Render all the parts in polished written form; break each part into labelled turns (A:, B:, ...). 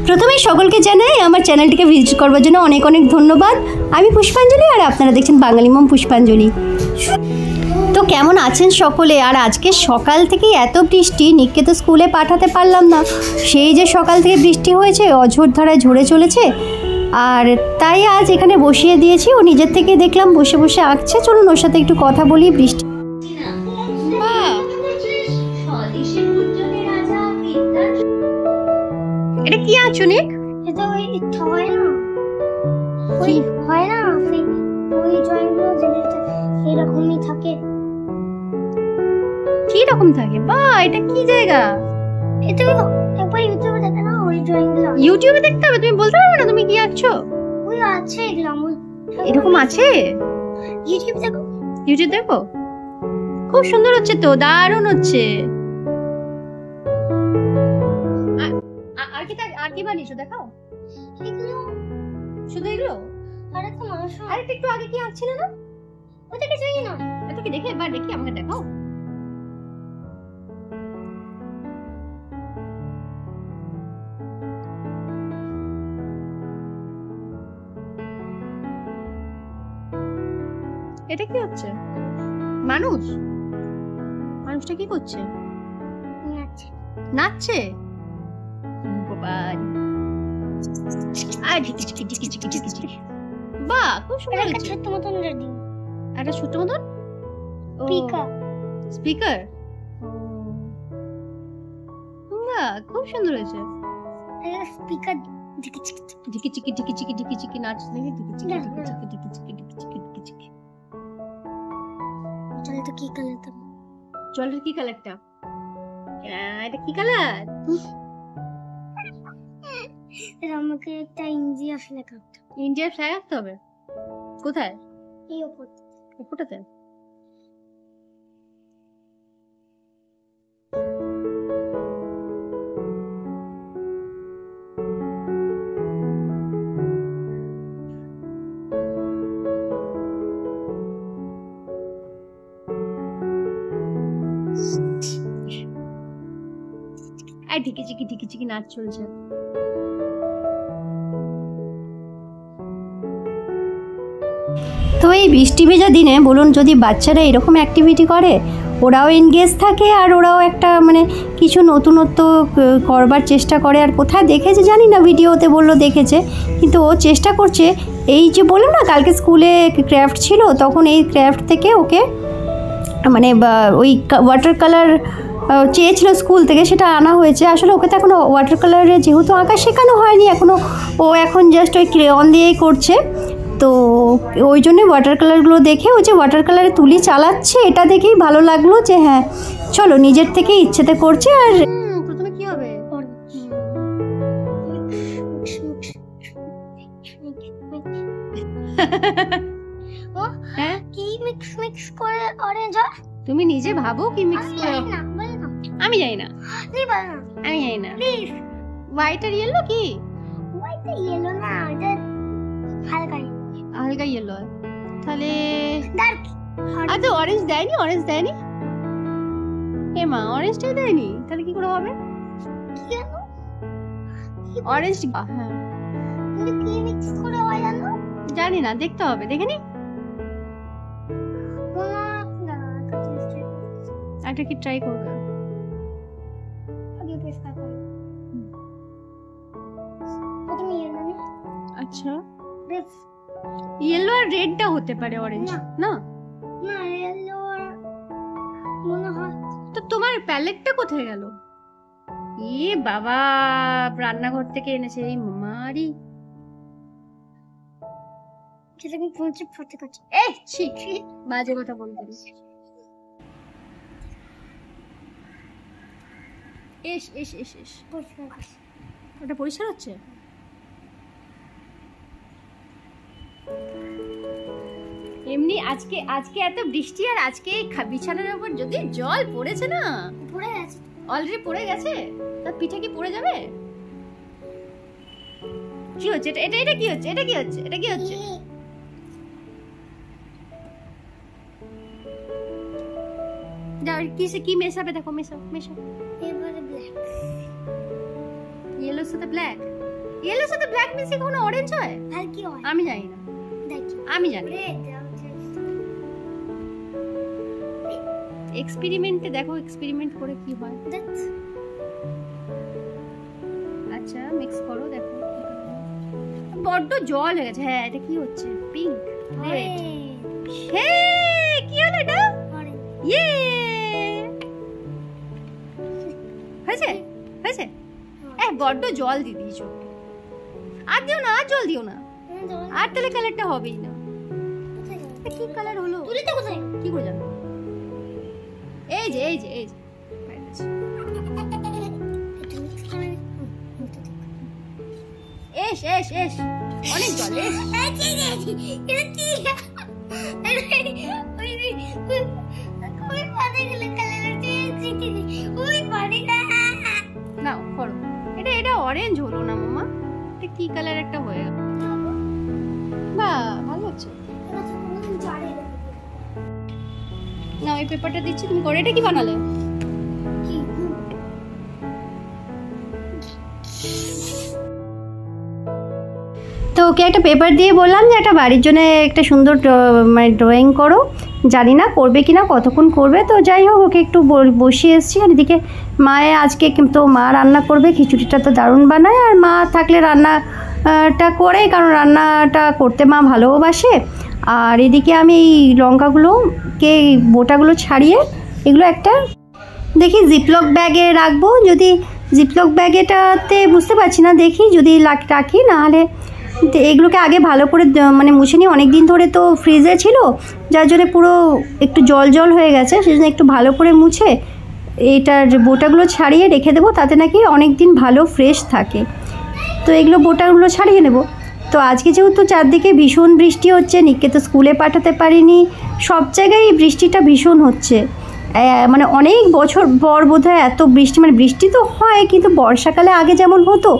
A: প্রথমেই সকলকে জানাই আমার চ্যানেলটিকে ভিজিট করবার জন্য অনেক অনেক ধন্যবাদ। আমি পুষ্পাঞ্জলি আর আপনারা দেখছেন বাঙালি মম পুষ্পাঞ্জলি। তো কেমন আছেন সকলে? আর আজকে সকাল থেকেই এত বৃষ্টি, নিককে তো স্কুলে পাঠাতে পারলাম না। সেই যে সকাল থেকে বৃষ্টি হয়েছে, অঝোর ধারায় ঝরে চলেছে। আর তাই আজ এখানে বসিয়ে দিয়েছি। ও নিজের থেকে দেখলাম বসে বসে আঁকছে। চলুন ওর সাথে একটু কথা বলি। বৃষ্টি এটা কি আঁকছো নিক?
B: এটা ওই হয় না, ওই হয় না, ওই ড্রয়িংগুলো যেটা এরকমই থাকে।
A: কি রকম থাকে? বাহ, এটা কি জায়গা?
B: এটা একবার ইউটিউবে দেখে না, ওই ড্রয়িংগুলো
A: ইউটিউবে দেখতে হবে? তুমি বলতে পারবে না তুমি কি আঁকছো?
B: ওই আছে এগুলো,
A: এরকম আছে?
B: ইউটিউব দেখো,
A: ইউটিউব দেখো। খুব সুন্দর হচ্ছে তো, দারুণ হচ্ছে। আর কি বানিয়েছো দেখাও।
B: এগুলো
A: শুধু এগুলো?
B: আরেকটা মানুষ,
A: আরেকটা একটু আগে কি আঁকছিলে না?
B: ওটা কিছুই না।
A: এটা কি দেখে একবার দেখি, আমাকে দেখাও। এটা কি হচ্ছে? মানুষ? মানুষটা কি করছে?
B: নাচছে।
A: নাচছে? গোপাল। বাহ, খুব সুন্দর
B: একটা
A: হচ্ছে।
B: ছোট্ট মতন রেডি,
A: একটা ছোট্ট মতন
B: স্পিকার।
A: স্পিকার? বাহ, খুব সুন্দর হয়েছে।
B: স্পিকার
A: ঢিকি চিকি ঢিকি চিকি ঢিকি চিকি ঢিকি চিকি নাচ দেখি। ঢিকি চিকি ঢিকি চিকি ঢিকি চিকি ঢিকি চিকি ঢিকি চিকি।
B: জলটা কি কালার?
A: জলটা কি কালারটা? এটা কি কালার?
B: আমাকে একটা ইন্ডিয়া ফ্ল্যাগ আঁকতে হবে।
A: ইন্ডিয়ার ফ্ল্যাগ আঁকতে হবে? কোথায়?
B: এই ওপর,
A: ওপরটাতে? আর ঢিকি চিকি ঢিকি চিকি নাচ চলছে। তো এই বৃষ্টি ভেজা দিনে বলুন, যদি বাচ্চারা এরকম অ্যাক্টিভিটি করে, ওরাও এনগেজ থাকে আর ওরাও একটা মানে কিছু নতুনত্ব করবার চেষ্টা করে। আর কোথায় দেখেছে জানি না, ভিডিওতে বললো দেখেছে, কিন্তু ও চেষ্টা করছে। এই যে বললাম না, কালকে স্কুলে ক্রাফট ছিল, তখন এই ক্রাফট থেকে ওকে মানে ওই ওয়াটার কালার চেয়েছিল স্কুল থেকে, সেটা আনা হয়েছে। আসলে ওকে তো এখনও ওয়াটার কালারে যেহেতু আঁকা শেখানো হয়নি এখনও, ও এখন জাস্ট ওই ক্রেয়ন দিয়েই করছে। তো ওই জন্যে ওয়াটার কালারগুলো দেখে ও যে ওয়াটার কালারে তুলি চালাচ্ছে, এটা দেখেই ভালো লাগলো যে হ্যাঁ চলো, নিজের থেকে ইচ্ছেতে করছে। আর প্রথমে কি হবে?
B: হ্যাঁ, কি মিক্স করে অরেঞ্জ হয়?
A: তুমি নিজে ভাবো কি মিক্স করে। আমি জানি না, আমি জানি না।
B: প্লিজ।
A: হোয়াইট আর ইয়েলো কি?
B: হোয়াইট আর ইয়েলো না, এটা হালকা
A: হালকা ইয়েলো হয় তাহলে।
B: ডার্ক।
A: আচ্ছা, অরেঞ্জ দেয়নি? অরেঞ্জ দেয়নি? এ মা, অরেঞ্জটাই দেয়নি, তাহলে কি করে হবে?
B: কেন?
A: অরেঞ্জ, হ্যাঁ
B: কিন্তু কি মিক্স করে হয় জানো?
A: জানি না, দেখতে হবে, দেখে নি। একটা কি ট্রাই করবে? আচ্ছা, ইয়েলো আর রেডটা হতে পারে, অরেঞ্জ না?
B: না, ইয়েলো আর মনে হয়।
A: তো তোমার প্যালেটটা কোথায় গেল? এ বাবা, রান্নাঘর থেকে এনেছে এই মামারি।
B: সেটা কি পৌঁছে ফটো কাছে?
A: এই ছি, বাজে কথা বলতে। এস এস এস এস, ওটা পরিষ্কার হচ্ছে। এমনি আজকে এত বৃষ্টি, আর আজকে বিছানার উপর যদি জল পড়েছে না,
B: পড়ে গেছে,
A: অলরেডি পড়ে গেছে, তার পিঠে কি পড়ে যাবে? কি হচ্ছে এটা? এটা কি হচ্ছে? এটা কি হচ্ছে? এটা কি হচ্ছে? যাও, কি মেশাবে দেখো, মেশাও।
B: এবারে ব্ল্যাক,
A: ইয়েলোর সাথে ব্ল্যাক। ইয়েলোর সাথে ব্ল্যাক মিশিয়ে কখনো অরেঞ্জ হয়?
B: আর কি হয়?
A: আমি জানি না।
B: দেখি
A: আমি জানি।
B: রেড
A: এক্সপেরিমেন্টে দেখো, এক্সপেরিমেন্ট করে কি হয়।
B: দ্যাটস
A: আচ্ছা মিক্স করো, দেখো বড্ড জল হয়ে গেছে। হ্যাঁ এটা কি হচ্ছে? Pink red. হে কি হলো এটা?
B: অরেঞ্জ
A: ইয়ে হয়েছে হয়েছে। বড্ড জল দিয়ে দিয়েছো। আর দিও না, আর জল দিও না, আর তাহলে কালারটা হবেই না। কি কালার হলো?
B: তুলিটা কোথায়?
A: কি করে জানো? এই যে এই যে এই যে এস এস এস, অনেক জল এস। নাও করো। এটা এটা অরেঞ্জ হলো না মামা, এটা কি কালার একটা হয়ে গেল। বাহ ভালো হচ্ছে। নাও এই পেপারটা দিচ্ছি, তুমি করো। এটা কি বানালে? তো ওকে একটা পেপার দিয়ে বললাম যে একটা বাড়ির জন্য একটা সুন্দর মানে ড্রয়িং করো। জানি না করবে কি না, কতক্ষণ করবে। তো যাই হোক ওকে একটু বসিয়ে এসেছি। আর এদিকে মায়ে আজকে কিন্তু মা রান্না করবে, খিচুড়িটা তো দারুণ বানায়। আর মা থাকলে রান্নাটা করে, কারণ রান্নাটা করতে মা ভালোবাসে। আর এদিকে আমি এই লঙ্কাগুলোকে বোটাগুলো ছাড়িয়ে এগুলো একটা দেখি জিপলক ব্যাগে রাখবো। যদি জিপলক ব্যাগেটাতে বুঝতে পারছি না, দেখি যদি রাখি, নাহলে এগুলোকে আগে ভালো করে মানে মুছে নিই। অনেক দিন ধরে তো ফ্রিজে ছিল, যার জন্য পুরো একটু জল জল হয়ে গেছে। সেজন্য একটু ভালো করে মুছে এইটার বোটাগুলো ছাড়িয়ে রেখে দেবো, তাতে নাকি অনেক দিন ভালো ফ্রেশ থাকে। তো এগুলো বোটাগুলো ছাড়িয়ে নেব। তো আজকে যেহেতু চারদিকে ভীষণ বৃষ্টি হচ্ছে, নিককে তো স্কুলে পাঠাতে পারিনি, সব জায়গায় বৃষ্টিটা ভীষণ হচ্ছে। মানে অনেক বছর পর বোধহয় এত বৃষ্টি, মানে বৃষ্টি তো হয় কিন্তু বর্ষাকালে আগে যেমন হতো,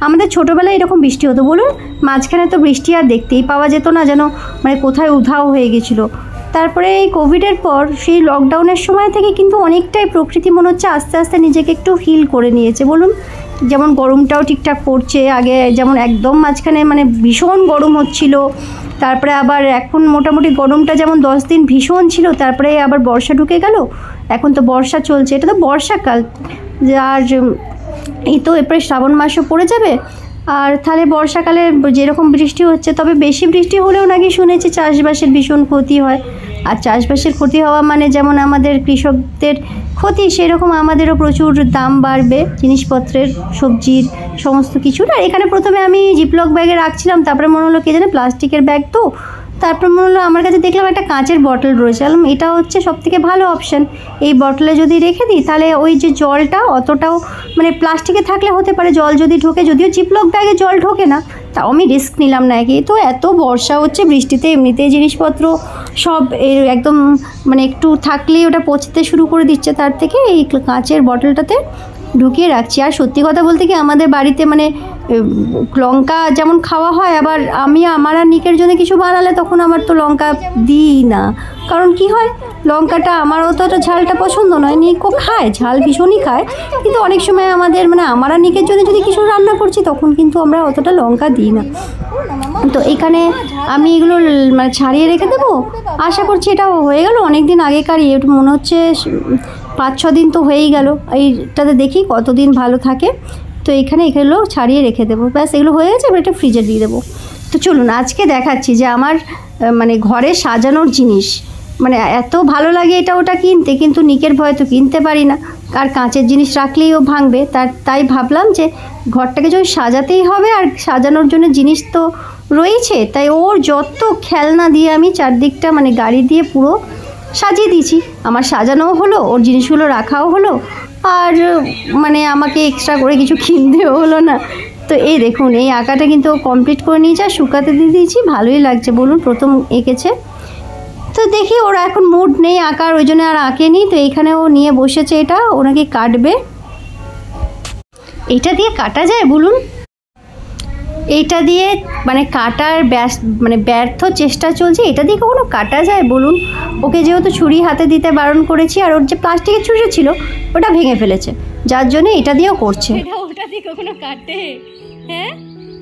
A: আমাদের ছোটোবেলায় এরকম বৃষ্টি হতো বলুন? মাঝখানে তো বৃষ্টি আর দেখতেই পাওয়া যেত না, যেন মানে কোথায় উধাও হয়ে গেছিলো। তারপরে এই কোভিডের পর সেই লকডাউনের সময় থেকে কিন্তু অনেকটাই প্রকৃতি মনে হচ্ছে আস্তে আস্তে নিজেকে একটু হিল করে নিয়েছে বলুন। যেমন গরমটাও ঠিকঠাক পড়ছে, আগে যেমন একদম মাঝখানে মানে ভীষণ গরম হচ্ছিল, তারপরে আবার এখন মোটামুটি গরমটা যেমন 10 দিন ভীষণ ছিল, তারপরে আবার বর্ষা ঢুকে গেল, এখন তো বর্ষা চলছে। এটা তো বর্ষাকাল, আর এই তো এরপরে শ্রাবণ মাসও পড়ে যাবে। আর তাহলে বর্ষাকালে যেরকম বৃষ্টি হচ্ছে, তবে বেশি বৃষ্টি হলেও নাকি শুনেছি চাষবাসের ভীষণ ক্ষতি হয়। আর চাষবাসের ক্ষতি হওয়া মানে যেমন আমাদের কৃষকদের ক্ষতি, সেরকম আমাদেরও প্রচুর দাম বাড়বে জিনিসপত্রের, সবজির, সমস্ত কিছুর। আর এখানে প্রথমে আমি জিপলক ব্যাগে রাখছিলাম, তারপরে মনে হলো কে জানে প্লাস্টিকের ব্যাগ তো, তারপর মনে হলো আমার কাছে দেখলাম একটা কাঁচের বটল রয়েছে, এটা হচ্ছে সবথেকে ভালো অপশান। এই বটলে যদি রেখে দিই তাহলে ওই যে জলটা অতটাও মানে প্লাস্টিকে থাকলে হতে পারে জল যদি ঢোকে, যদিও জিপলক ব্যাগে জল ঢোকে না, তাও আমি রিস্ক নিলাম না। কি তো এত বর্ষা হচ্ছে, বৃষ্টিতে এমনিতেই জিনিসপত্র সব একদম মানে একটু থাকলেই ওটা পচতে শুরু করে দিচ্ছে, তার থেকে এই কাঁচের বটলটাতে ঢুকিয়ে রাখছি। আর সত্যি কথা বলতে কি আমাদের বাড়িতে মানে লঙ্কা যেমন খাওয়া হয়, আবার আমি আমার আর নিকের জন্য কিছু বানালে তখন আমার তো লঙ্কা দিই না, কারণ কি হয় লঙ্কাটা আমার অতটা ঝালটা পছন্দ নয়। নিকও খায়, ঝাল ভীষণই খায়, কিন্তু অনেক সময় আমাদের মানে আমার আর নিকের জন্য যদি কিছু রান্না করছি তখন কিন্তু আমরা অতটা লঙ্কা দিই না। তো এখানে আমি এগুলো মানে ছাড়িয়ে রেখে দেবো, আশা করছি এটা হয়ে গেল অনেক দিন আগেকারই, একটু মনে হচ্ছে 5-6 দিন তো হয়েই গেল। এইটাতে দেখি কতদিন ভালো থাকে। তো এগুলো ছাড়িয়ে রেখে দেবো, ব্যাস এগুলো হয়ে গেছে, এবার এটা ফ্রিজে দিয়ে দেবো। তো চলুন আজকে দেখাচ্ছি যে আমার মানে ঘরে সাজানোর জিনিস, মানে এত ভালো লাগে এটা ওটা কিনতে, কিন্তু নিকের ভয় তো কিনতে পারি না, আর কাঁচের জিনিস রাখলেই ও ভাঙবে। তাই ভাবলাম যে ঘরটাকে যদি সাজাতেই হবে আর সাজানোর জন্য জিনিস তো রয়েছে, তাই ওর যত খেলনা দিয়ে আমি চারদিকটা মানে গাড়ি দিয়ে পুরো সাজিয়ে দিয়েছি। আমার সাজানোও হলো, ওর জিনিসগুলো রাখাও হলো, আর মানে আমাকে এক্সট্রা করে কিছু কিনতেও হলো না। তো এই দেখুন এই আঁকাটা কিন্তু কমপ্লিট করে নিয়েছে, আর শুকাতে দিয়ে দিয়েছি, ভালোই লাগছে বলুন, প্রথম এঁকেছে। তো দেখি ওরা এখন মুড নেই আঁকার, ওই জন্য আর আঁকেনি। তো এইখানে ও নিয়ে বসেছে, এটা ওনাকে কাটবে। এটা দিয়ে কাটা যায় বলুন? এইটা দিয়ে মানে কাটার মানে ব্যর্থ চেষ্টা চলছে, এটা দিয়ে কখনো কাটা যায় বলুন? ওকে যেহেতু ছুরি হাতে দিতে বারণ করেছি, আর ওর যে প্লাস্টিকের ছুরি ছিল ওটা ভেঙে ফেলেছে, যার জন্য এটা দিয়েও করছে। এটা ওটা দিয়ে কখনো কাটে? হ্যাঁ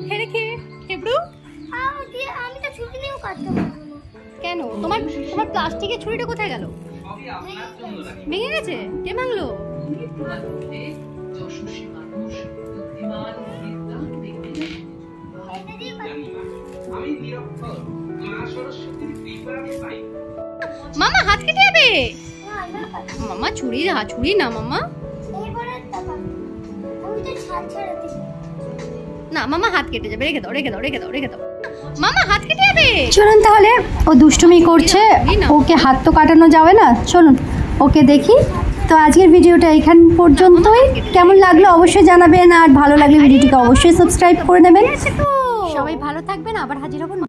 A: হেরে কে হেবড়ু
B: আমি তো ছুরি দিয়েও কাটতে পারবো না।
A: কেন তোমার তোমার প্লাস্টিকের ছুরিটা কোথায় গেল? ভেঙে গেছে? কে ভাঙলো? মামা হাত কেটে যাবে। মামা ছুরি না মামা। না মামা হাত কেটে যাবে, রেখে দাও। মামা হাত কেটে যাবে। চলুন তাহলে, ও দুষ্টুমি করছে, ওকে হাত তো কাটানো যাবে না, চলুন ওকে দেখি। তো আজকের ভিডিওটা এখান পর্যন্তই। কেমন লাগলো অবশ্যই জানাবেন, আর ভালো লাগলে ভিডিওটিকে অবশ্যই সাবস্ক্রাইব করে নেবেন। সবাই ভালো থাকবেন, আবার হাজির হব।